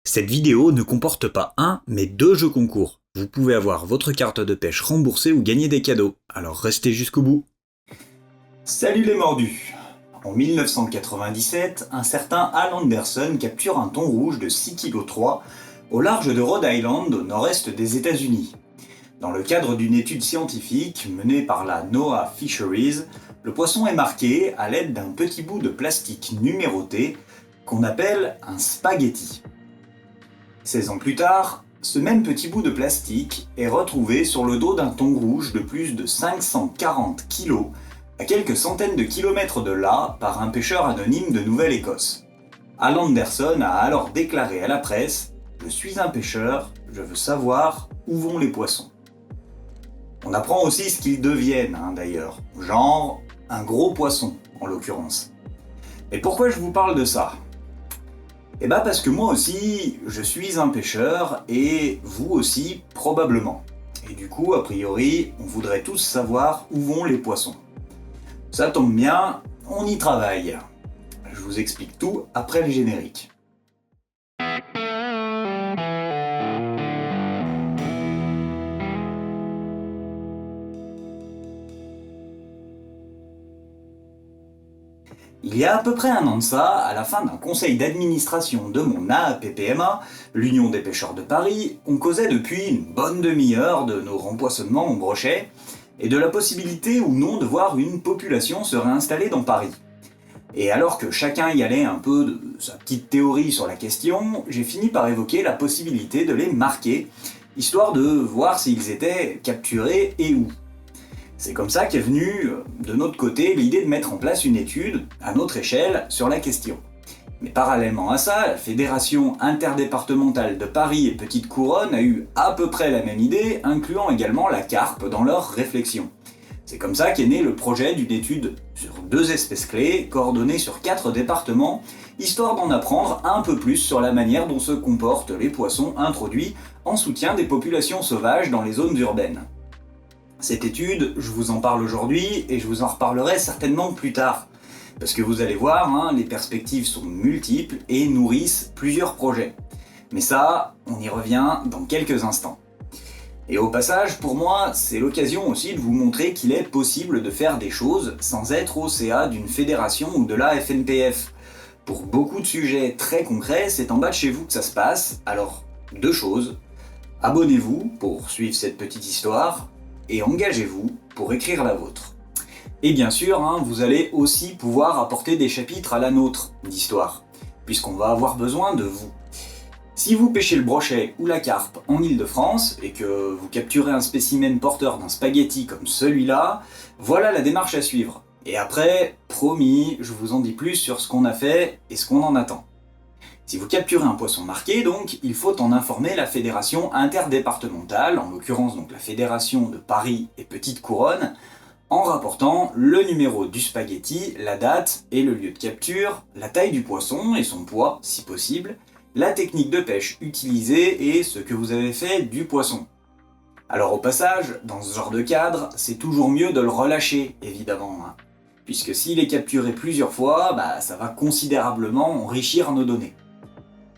Cette vidéo ne comporte pas un, mais deux jeux concours. Vous pouvez avoir votre carte de pêche remboursée ou gagner des cadeaux, alors restez jusqu'au bout. Salut les mordus! En 1997, un certain Al Anderson capture un thon rouge de 6,3 kg au large de Rhode Island, au nord-est des États-Unis. Dans le cadre d'une étude scientifique menée par la NOAA Fisheries, le poisson est marqué à l'aide d'un petit bout de plastique numéroté qu'on appelle un spaghetti. 16 ans plus tard, ce même petit bout de plastique est retrouvé sur le dos d'un thon rouge de plus de 540 kg à quelques centaines de kilomètres de là par un pêcheur anonyme de Nouvelle-Écosse. Al Anderson a alors déclaré à la presse « Je suis un pêcheur, je veux savoir où vont les poissons ». On apprend aussi ce qu'ils deviennent d'ailleurs, genre un gros poisson en l'occurrence. Et pourquoi je vous parle de ça ? Eh ben parce que moi aussi, je suis un pêcheur et vous aussi probablement. Et du coup, a priori, on voudrait tous savoir où vont les poissons. Ça tombe bien, on y travaille. Je vous explique tout après le générique. Il y a à peu près un an de ça, à la fin d'un conseil d'administration de mon AAPPMA, l'Union des pêcheurs de Paris, on causait depuis une bonne demi-heure de nos rempoissonnements au brochet, et de la possibilité ou non de voir une population se réinstaller dans Paris. Et alors que chacun y allait un peu de sa petite théorie sur la question, j'ai fini par évoquer la possibilité de les marquer, histoire de voir s'ils étaient capturés et où. C'est comme ça qu'est venue, de notre côté, l'idée de mettre en place une étude, à notre échelle, sur la question. Mais parallèlement à ça, la Fédération interdépartementale de Paris et Petite Couronne a eu à peu près la même idée, incluant également la carpe dans leur réflexion. C'est comme ça qu'est né le projet d'une étude sur 2 espèces clés, coordonnée sur 4 départements, histoire d'en apprendre un peu plus sur la manière dont se comportent les poissons introduits en soutien des populations sauvages dans les zones urbaines. Cette étude, je vous en parle aujourd'hui et je vous en reparlerai certainement plus tard. Parce que vous allez voir, les perspectives sont multiples et nourrissent plusieurs projets. Mais ça, on y revient dans quelques instants. Et au passage, pour moi, c'est l'occasion aussi de vous montrer qu'il est possible de faire des choses sans être au CA d'une fédération ou de la FNPF. Pour beaucoup de sujets très concrets, c'est en bas de chez vous que ça se passe, alors 2 choses. Abonnez-vous pour suivre cette petite histoire, et engagez-vous pour écrire la vôtre. Et bien sûr, vous allez aussi pouvoir apporter des chapitres à la nôtre d'histoire, puisqu'on va avoir besoin de vous. Si vous pêchez le brochet ou la carpe en Île-de-France, et que vous capturez un spécimen porteur d'un spaghetti comme celui-là, voilà la démarche à suivre. Et après, promis, je vous en dis plus sur ce qu'on a fait et ce qu'on en attend. Si vous capturez un poisson marqué, donc, il faut en informer la fédération interdépartementale, en l'occurrence donc la fédération de Paris et Petite Couronne, en rapportant le numéro du spaghetti, la date et le lieu de capture, la taille du poisson et son poids, si possible, la technique de pêche utilisée et ce que vous avez fait du poisson. Alors au passage, dans ce genre de cadre, c'est toujours mieux de le relâcher, évidemment, puisque s'il est capturé plusieurs fois, ça va considérablement enrichir nos données.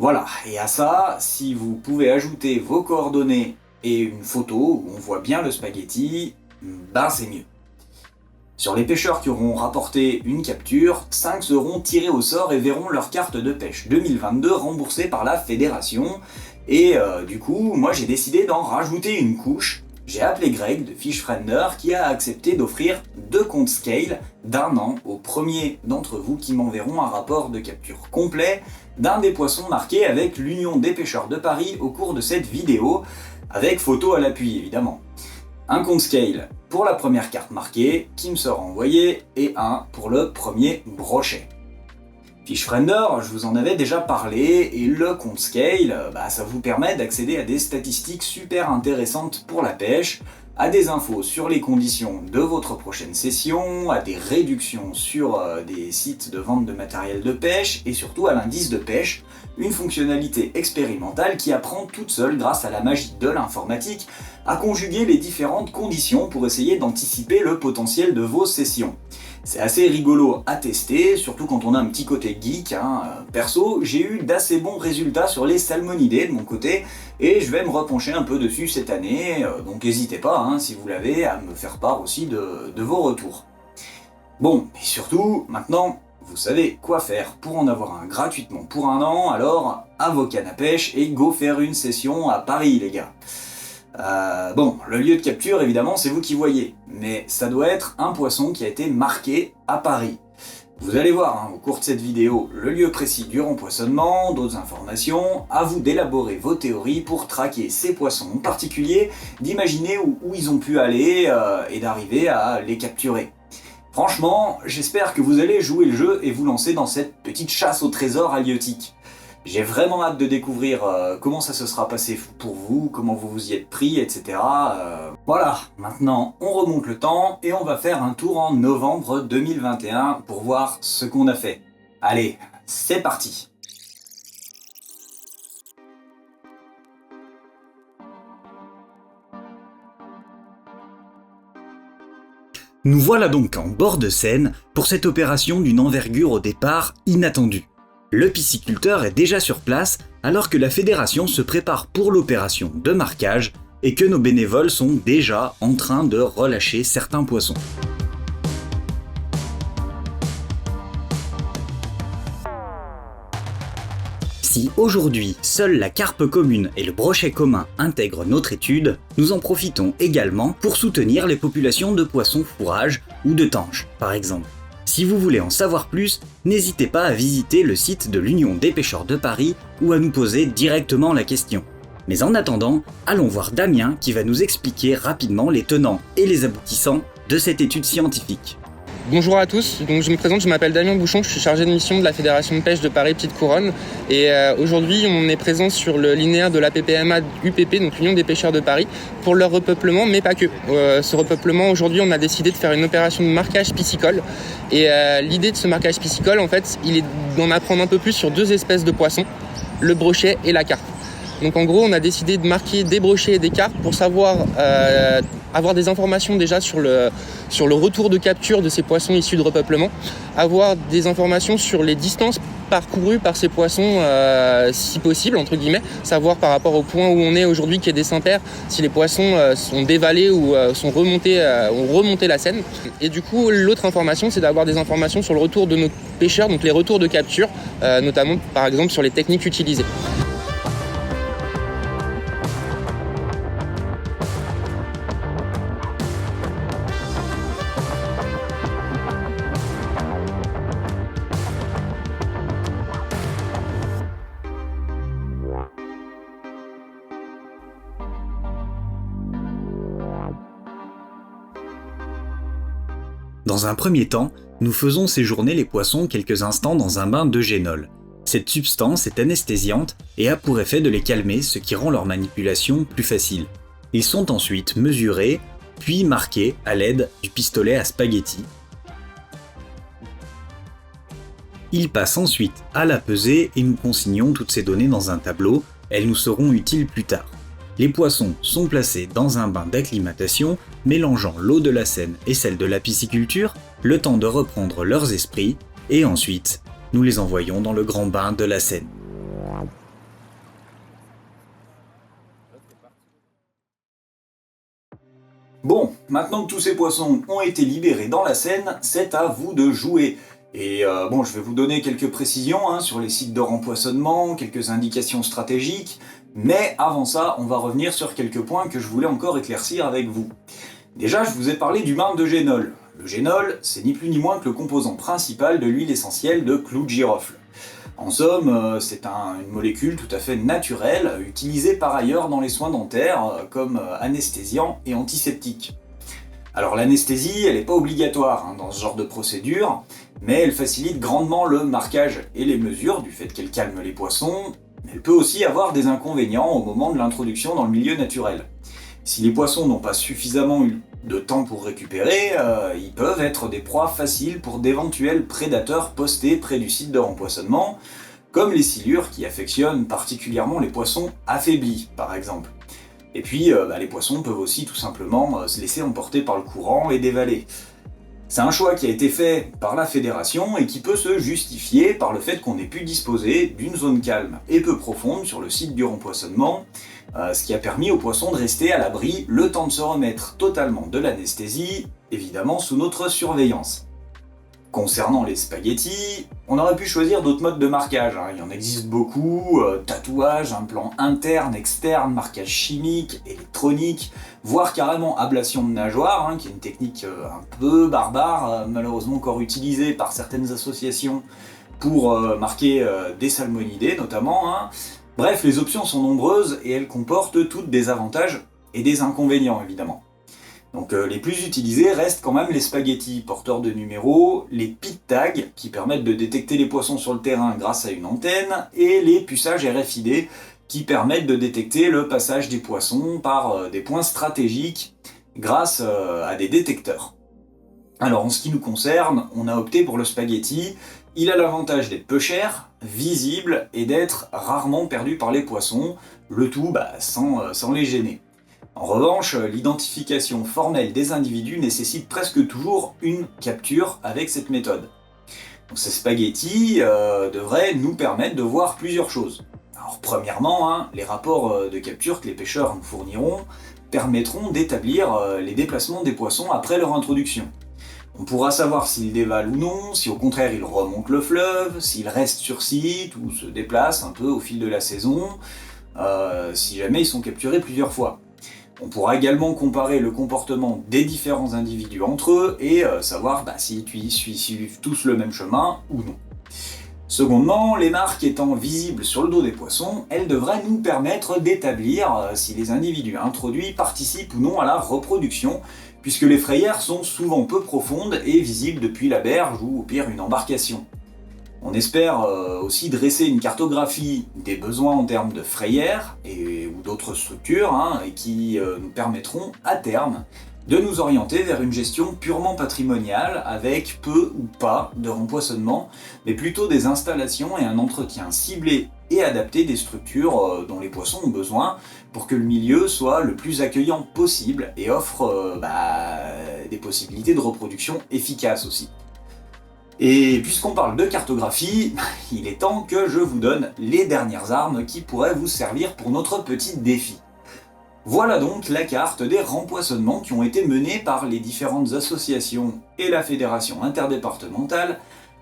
Voilà, et à ça, si vous pouvez ajouter vos coordonnées et une photo où on voit bien le spaghetti, c'est mieux. Sur les pêcheurs qui auront rapporté une capture, 5 seront tirés au sort et verront leur carte de pêche 2022 remboursée par la fédération. Et du coup, moi j'ai décidé d'en rajouter une couche. J'ai appelé Greg de Fishfriender qui a accepté d'offrir 2 comptes scale d'1 an au premier d'entre vous qui m'enverront un rapport de capture complet d'un des poissons marqués avec l'Union des pêcheurs de Paris au cours de cette vidéo, avec photo à l'appui évidemment. Un compte scale pour la première carte marquée qui me sera envoyé et un pour le premier brochet. Fishfriender, je vous en avais déjà parlé, et le compte scale, ça vous permet d'accéder à des statistiques super intéressantes pour la pêche, à des infos sur les conditions de votre prochaine session, à des réductions sur des sites de vente de matériel de pêche, et surtout à l'indice de pêche, une fonctionnalité expérimentale qui apprend toute seule grâce à la magie de l'informatique à conjuguer les différentes conditions pour essayer d'anticiper le potentiel de vos sessions. C'est assez rigolo à tester, surtout quand on a un petit côté geek. Perso, j'ai eu d'assez bons résultats sur les salmonidés de mon côté, et je vais me repencher un peu dessus cette année, donc n'hésitez pas, si vous l'avez, à me faire part aussi de vos retours. Bon, et surtout, maintenant, vous savez quoi faire pour en avoir un gratuitement pour 1 an, alors à vos cannes à pêche et go faire une session à Paris les gars. Bon, le lieu de capture évidemment c'est vous qui voyez, mais ça doit être un poisson qui a été marqué à Paris. Vous allez voir au cours de cette vidéo le lieu précis du rempoisonnement, d'autres informations, à vous d'élaborer vos théories pour traquer ces poissons en particulier, d'imaginer où ils ont pu aller et d'arriver à les capturer. Franchement, j'espère que vous allez jouer le jeu et vous lancer dans cette petite chasse au trésor halieutique. J'ai vraiment hâte de découvrir comment ça se sera passé pour vous, comment vous vous y êtes pris, etc. Voilà, maintenant on remonte le temps et on va faire un tour en novembre 2021 pour voir ce qu'on a fait. Allez, c'est parti! Nous voilà donc en bord de Seine pour cette opération d'une envergure au départ inattendue. Le pisciculteur est déjà sur place alors que la fédération se prépare pour l'opération de marquage et que nos bénévoles sont déjà en train de relâcher certains poissons. Si aujourd'hui, seule la carpe commune et le brochet commun intègrent notre étude, nous en profitons également pour soutenir les populations de poissons fourrage ou de tanches, par exemple. Si vous voulez en savoir plus, n'hésitez pas à visiter le site de l'Union des pêcheurs de Paris ou à nous poser directement la question. Mais en attendant, allons voir Damien qui va nous expliquer rapidement les tenants et les aboutissants de cette étude scientifique. Bonjour à tous, donc je me présente, je m'appelle Damien Bouchon, je suis chargé de mission de la Fédération de pêche de Paris Petite Couronne et aujourd'hui on est présent sur le linéaire de la PPMA UPP, donc l'Union des pêcheurs de Paris, pour leur repeuplement, mais pas que. Ce repeuplement, aujourd'hui on a décidé de faire une opération de marquage piscicole et l'idée de ce marquage piscicole en fait, il est d'en apprendre un peu plus sur 2 espèces de poissons, le brochet et la carpe. Donc en gros on a décidé de marquer des brochets et des carpes pour savoir avoir des informations déjà sur le retour de capture de ces poissons issus de repeuplement, avoir des informations sur les distances parcourues par ces poissons si possible, entre guillemets, savoir par rapport au point où on est aujourd'hui qui est des Saint-Pères, si les poissons sont dévalés ou ont remonté la Seine. Et du coup l'autre information c'est d'avoir des informations sur le retour de nos pêcheurs, donc les retours de capture, notamment par exemple sur les techniques utilisées. Dans un premier temps, nous faisons séjourner les poissons quelques instants dans un bain d'eugénol. Cette substance est anesthésiante et a pour effet de les calmer, ce qui rend leur manipulation plus facile. Ils sont ensuite mesurés, puis marqués à l'aide du pistolet à spaghetti. Ils passent ensuite à la pesée et nous consignons toutes ces données dans un tableau, elles nous seront utiles plus tard. Les poissons sont placés dans un bain d'acclimatation, mélangeant l'eau de la Seine et celle de la pisciculture, le temps de reprendre leurs esprits, et ensuite, nous les envoyons dans le grand bain de la Seine. Bon, maintenant que tous ces poissons ont été libérés dans la Seine, c'est à vous de jouer. Et bon, je vais vous donner quelques précisions sur les sites de rempoisonnement, quelques indications stratégiques, mais avant ça, on va revenir sur quelques points que je voulais encore éclaircir avec vous. Déjà, je vous ai parlé du bain d'eugénol. Le génol, c'est ni plus ni moins que le composant principal de l'huile essentielle de clou de girofle. En somme, c'est une molécule tout à fait naturelle, utilisée par ailleurs dans les soins dentaires comme anesthésiant et antiseptique. Alors l'anesthésie, elle n'est pas obligatoire dans ce genre de procédure, mais elle facilite grandement le marquage et les mesures du fait qu'elle calme les poissons. Elle peut aussi avoir des inconvénients au moment de l'introduction dans le milieu naturel. Si les poissons n'ont pas suffisamment eu de temps pour récupérer, ils peuvent être des proies faciles pour d'éventuels prédateurs postés près du site de rempoisonnement, comme les silures qui affectionnent particulièrement les poissons affaiblis, par exemple. Et puis, les poissons peuvent aussi tout simplement se laisser emporter par le courant et dévaler. C'est un choix qui a été fait par la fédération et qui peut se justifier par le fait qu'on ait pu disposer d'une zone calme et peu profonde sur le site du rempoissonnement, ce qui a permis aux poissons de rester à l'abri le temps de se remettre totalement de l'anesthésie, évidemment sous notre surveillance. Concernant les spaghettis, on aurait pu choisir d'autres modes de marquage, il y en existe beaucoup, tatouage, implant interne, externe, marquage chimique, électronique, voire carrément ablation de nageoire, qui est une technique un peu barbare, malheureusement encore utilisée par certaines associations pour marquer des salmonidés notamment. Bref, les options sont nombreuses et elles comportent toutes des avantages et des inconvénients évidemment. Donc les plus utilisés restent quand même les spaghettis porteurs de numéros, les pit tags qui permettent de détecter les poissons sur le terrain grâce à une antenne, et les puçages RFID qui permettent de détecter le passage des poissons par des points stratégiques grâce à des détecteurs. Alors en ce qui nous concerne, on a opté pour le spaghetti. Il a l'avantage d'être peu cher, visible et d'être rarement perdu par les poissons, le tout sans les gêner. En revanche, l'identification formelle des individus nécessite presque toujours une capture avec cette méthode. Donc, ces spaghettis devraient nous permettre de voir plusieurs choses. Alors premièrement, les rapports de capture que les pêcheurs nous fourniront permettront d'établir les déplacements des poissons après leur introduction. On pourra savoir s'ils dévalent ou non, si au contraire ils remontent le fleuve, s'ils restent sur site ou se déplacent un peu au fil de la saison, si jamais ils sont capturés plusieurs fois. On pourra également comparer le comportement des différents individus entre eux et savoir s'ils suivent tous le même chemin ou non. Secondement, les marques étant visibles sur le dos des poissons, elles devraient nous permettre d'établir si les individus introduits participent ou non à la reproduction, puisque les frayères sont souvent peu profondes et visibles depuis la berge ou au pire une embarcation. On espère aussi dresser une cartographie des besoins en termes de frayères ou d'autres structures et qui nous permettront à terme de nous orienter vers une gestion purement patrimoniale avec peu ou pas de rempoissonnement, mais plutôt des installations et un entretien ciblé et adapté des structures dont les poissons ont besoin pour que le milieu soit le plus accueillant possible et offre des possibilités de reproduction efficaces aussi. Et puisqu'on parle de cartographie, il est temps que je vous donne les dernières armes qui pourraient vous servir pour notre petit défi. Voilà donc la carte des rempoissonnements qui ont été menés par les différentes associations et la fédération interdépartementale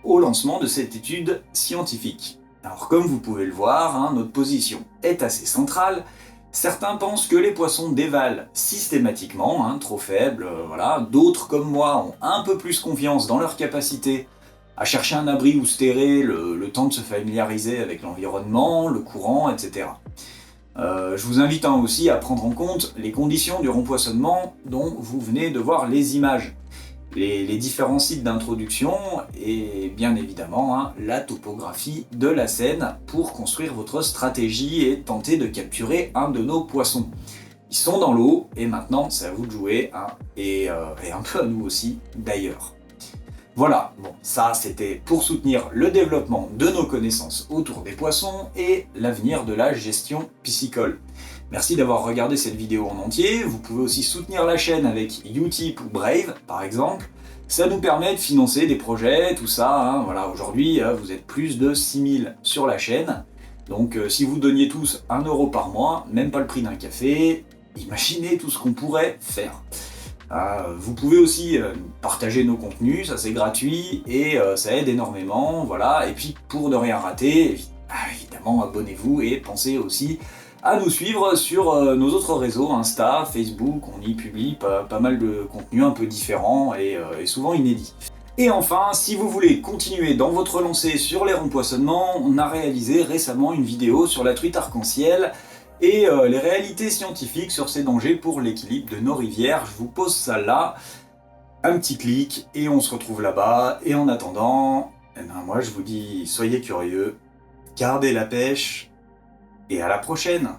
au lancement de cette étude scientifique. Alors comme vous pouvez le voir, notre position est assez centrale. Certains pensent que les poissons dévalent systématiquement, trop faibles, D'autres comme moi ont un peu plus confiance dans leur capacité à chercher un abri ou se terrer, le temps de se familiariser avec l'environnement, le courant, etc. Je vous invite aussi à prendre en compte les conditions du rempoissonnement dont vous venez de voir les images, les différents sites d'introduction et bien évidemment la topographie de la Seine pour construire votre stratégie et tenter de capturer un de nos poissons. Ils sont dans l'eau et maintenant c'est à vous de jouer et un peu à nous aussi d'ailleurs. Voilà, ça c'était pour soutenir le développement de nos connaissances autour des poissons et l'avenir de la gestion piscicole. Merci d'avoir regardé cette vidéo en entier. Vous pouvez aussi soutenir la chaîne avec Utip ou Brave par exemple. Ça nous permet de financer des projets, tout ça. Aujourd'hui, vous êtes plus de 6000 sur la chaîne. Donc si vous donniez tous 1 € par mois, même pas le prix d'un café, imaginez tout ce qu'on pourrait faire. Vous pouvez aussi partager nos contenus, ça c'est gratuit et ça aide énormément, Et puis pour ne rien rater, évidemment abonnez-vous et pensez aussi à nous suivre sur nos autres réseaux, Insta, Facebook, on y publie pas mal de contenus un peu différents et souvent inédits. Et enfin, si vous voulez continuer dans votre lancée sur les rempoissonnements, on a réalisé récemment une vidéo sur la truite arc-en-ciel et les réalités scientifiques sur ces dangers pour l'équilibre de nos rivières. Je vous pose ça là, un petit clic et on se retrouve là-bas. Et en attendant, moi je vous dis soyez curieux, gardez la pêche et à la prochaine.